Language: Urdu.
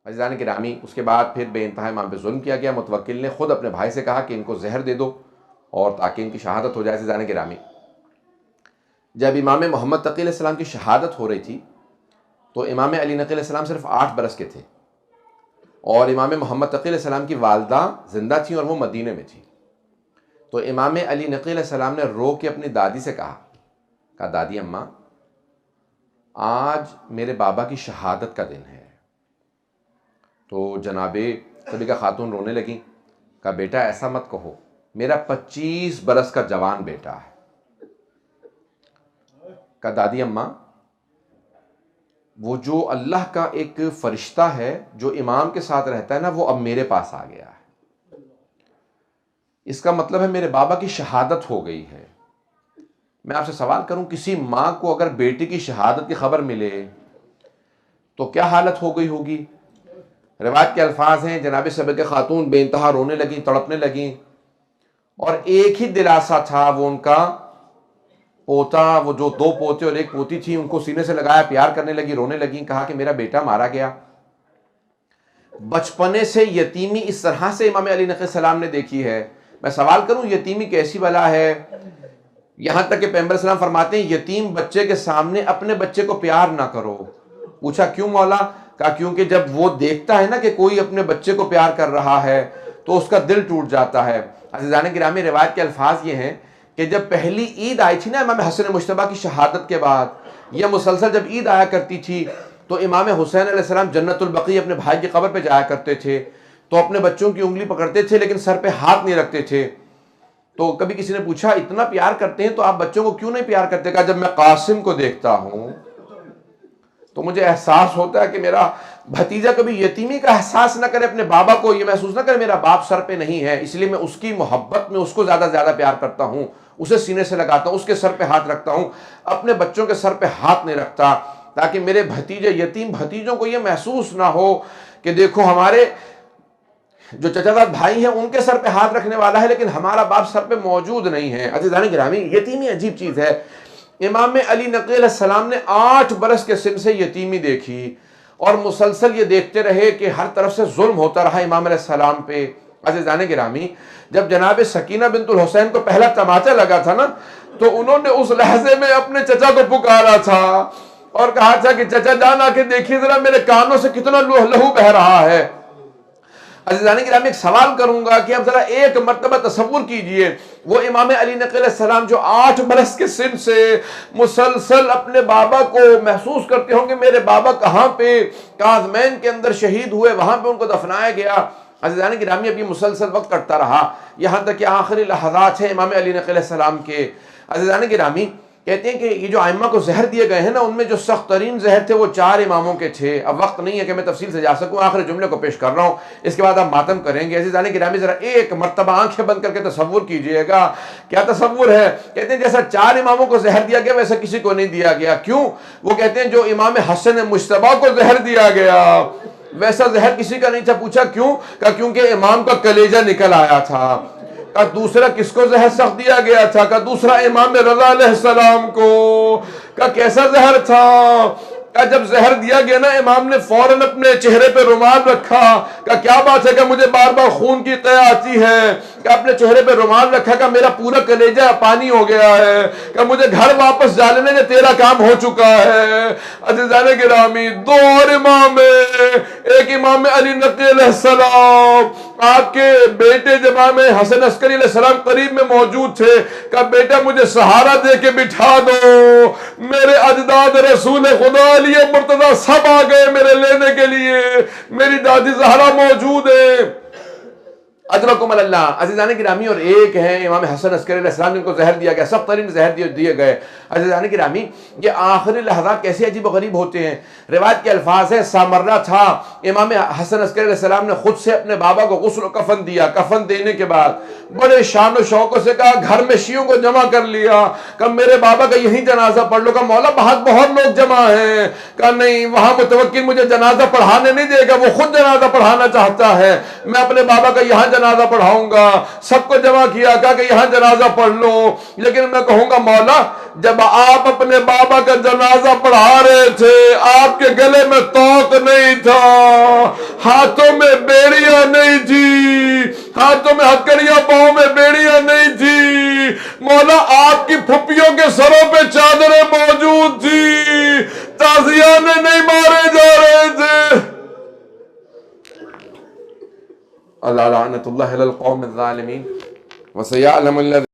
عزیزان گرامی، اس کے بعد پھر بے انتہا امام پہ ظلم کیا گیا. متوکل نے خود اپنے بھائی سے کہا کہ ان کو زہر دے دو اور تاکہ ان کی شہادت ہو جائے. عزیزان گرامی، جب امام محمد تقی علیہ السلام کی شہادت ہو رہی تھی تو امام علی نقی علیہ السلام صرف 8 برس کے تھے، اور امام محمد تقی علیہ السلام کی والدہ زندہ تھیں اور وہ مدینے میں تھی. تو امام علی نقی علیہ السلام نے رو کے اپنی دادی سے کہا دادی اماں، آج میرے بابا کی شہادت کا دن ہے. تو جناب صدیقہ خاتون رونے لگیں. کہا بیٹا ایسا مت کہو، میرا 25 برس کا جوان بیٹا ہے. کہا دادی اماں، وہ جو اللہ کا ایک فرشتہ ہے جو امام کے ساتھ رہتا ہے نا، وہ اب میرے پاس آ گیا ہے. اس کا مطلب ہے میرے بابا کی شہادت ہو گئی ہے. میں آپ سے سوال کروں، کسی ماں کو اگر بیٹی کی شہادت کی خبر ملے تو کیا حالت ہو گئی ہوگی؟ روایت کے الفاظ ہیں، جناب صدیقہ خاتون بے انتہا رونے لگیں، تڑپنے لگیں، اور ایک ہی دلاسا تھا، وہ ان کا پوتا، وہ جو 2 پوتے اور 1 پوتی تھی، ان کو سینے سے لگایا، پیار کرنے لگی، رونے لگیں. کہا کہ میرا بیٹا مارا گیا. بچپنے سے یتیمی اس طرح سے امام علی نقی السلام نے دیکھی ہے. میں سوال کروں، یتیمی کیسی بلا ہے؟ یہاں تک کہ پیغمبر اسلام فرماتے ہیں یتیم بچے کے سامنے اپنے بچے کو پیار نہ کرو. پوچھا کیوں مولا؟ کہا کیونکہ جب وہ دیکھتا ہے نا کہ کوئی اپنے بچے کو پیار کر رہا ہے تو اس کا دل ٹوٹ جاتا ہے. عزیزان گرامی، روایت کے الفاظ یہ ہیں کہ جب پہلی عید آئی تھی نا امام حسن مجتبیٰ کی شہادت کے بعد، یہ مسلسل جب عید آیا کرتی تھی تو امام حسین علیہ السلام جنت البقیع اپنے بھائی کی قبر پہ جایا کرتے تھے، تو اپنے بچوں کی انگلی پکڑتے تھے لیکن سر پہ ہاتھ نہیں رکھتے تھے. تو کبھی کسی نے پوچھا اتنا پیار کرتے ہیں تو آپ بچوں کو کیوں نہیں پیار کرتے؟ کہا جب میں قاسم کو دیکھتا ہوں تو مجھے احساس ہوتا ہے کہ میرا بھتیجا کبھی یتیمی کا احساس نہ کرے، اپنے بابا کو یہ محسوس نہ کرے میرا باپ سر پہ نہیں ہے، اس لیے میں اس کی محبت میں اس کو زیادہ پیار کرتا ہوں، اسے سینے سے لگاتا ہوں، اس کے سر پہ ہاتھ رکھتا ہوں، اپنے بچوں کے سر پہ ہاتھ نہیں رکھتا، تاکہ میرے بھتیجے یتیم بھتیجوں کو یہ محسوس نہ ہو کہ دیکھو ہمارے جو چچا زاد بھائی ہیں ان کے سر پہ ہاتھ رکھنے والا ہے لیکن ہمارا باپ سر پہ موجود نہیں ہے. عزیزان گرامی، یتیمی عجیب چیز ہے. امام علی نقی علیہ السلام نے 8 برس کے سن سے یتیمی دیکھی اور مسلسل یہ دیکھتے رہے کہ ہر طرف سے ظلم ہوتا رہا امام علیہ السلام پہ. عزیزان گرامی، جب جناب سکینہ بنت الحسین کو پہلا تماچا لگا تھا نا تو انہوں نے اس لحظے میں اپنے چچا کو پکارا تھا اور کہا تھا کہ چچا جان آ کے دیکھیے ذرا میرے کانوں سے کتنا لہو بہ رہا ہے. عزیزان گرامی، ایک سوال کروں گا کہ اب ذرا ایک مرتبہ تصور کیجئے، وہ امام علی نقی علیہ السلام جو 8 برس کے سن سے مسلسل اپنے بابا کو محسوس کرتے ہوں کہ میرے بابا کہاں پہ کاظمین کے اندر شہید ہوئے، وہاں پہ ان کو دفنایا گیا. عزیزان گرامی، اب یہ مسلسل وقت کٹتا رہا یہاں تک کہ آخری لحظات ہیں امام علی نقی علیہ السلام کے. عزیزان گرامی، کہتے ہیں کہ یہ جو ائمہ کو زہر دیے گئے ہیں نا، ان میں جو سخت ترین زہر تھے وہ 4 اماموں کے تھے. اب وقت نہیں ہے کہ میں تفصیل سے جا سکوں، آخری جملے کو پیش کر رہا ہوں، اس کے بعد آپ ماتم کریں گے. عزیزان گرامی، ذرا ایک مرتبہ آنکھیں بند کر کے تصور کیجئے گا. کیا تصور ہے؟ کہتے ہیں جیسا 4 اماموں کو زہر دیا گیا ویسا کسی کو نہیں دیا گیا. کیوں؟ وہ کہتے ہیں جو امام حسن مجتبیٰ کو زہر دیا گیا ویسا زہر کسی کا نہیں تھا. پوچھا کیوں؟ کہا کیونکہ امام کا کلیجہ نکل آیا تھا. کہا دوسرا کس کو زہر سخت دیا گیا تھا؟ کہا دوسرا امام رضا علیہ السلام کو. کہا کیسا زہر تھا؟ کہا جب زہر دیا گیا نا، امام نے فوراً اپنے چہرے پہ رومال رکھا. کہا کیا بات ہے کہ مجھے بار بار خون کی قے آتی ہے؟ کہ اپنے چہرے پہ رومال رکھا. کہ میرا پورا کلیجہ پانی ہو گیا ہے. کہ مجھے گھر واپس جا لینے دے، تیرا کام ہو چکا ہے. عزیزان گرامی، 2 اور امام، ایک امام علی نقی علیہ السلام، آپ کے بیٹے جب امام حسن عسکری علیہ السلام قریب میں موجود تھے، کہا بیٹا مجھے سہارا دے کے بٹھا دو، میرے اجداد رسول خدا علی مرتضی سب آ گئے میرے لینے کے لیے، میری دادی زہرا موجود ہے. اجرکم اللہ. عزیزان گرامی، اور ایک ہے امام حسن عسکری علیہ السلام جن کو زہر دیا گیا، سخت ترین زہر دیے گئے. عزیزان گرامی، یہ آخری لحظات کیسے عجیب و غریب ہوتے ہیں. روایت کے الفاظ ہے، سامرہ تھا، امام حسن عسکری علیہ السلام نے خود سے اپنے بابا کو غسل و کفن دیا. کفن دینے کے بعد بڑے شان و شوق سے کہا گھر میں شیعوں کو جمع کر لیا. کہ میرے بابا کا یہی جنازہ پڑھ لو. کہ مولا بہت لوگ جمع ہیں. کہ نہیں، وہاں متوکل مجھے جنازہ پڑھانے نہیں دے گا، وہ خود جنازہ پڑھانا چاہتا ہے. میں اپنے بابا کا یہاں جنازہ پڑھاؤں گا، سب کو جمع کیا، کہا کہ یہاں جنازہ پڑھ لو، لیکن میں کہوں گا مولا جب آپ اپنے بابا کا جنازہ پڑھا رہے تھے آپ کے گلے میں توق نہیں تھا، ہاتھوں میں بیڑیاں نہیں تھی، ہاتھوں میں ہتکڑیاں، پاؤں میں بیڑیاں نہیں تھی، مولا آپ کی پھپھیوں کے سروں پہ چادریں موجود تھی، تازیانے نہیں مارے جا رہے تھے۔ اللہ لعنت اللہ علی القوم الظالمین وسیعلم الذین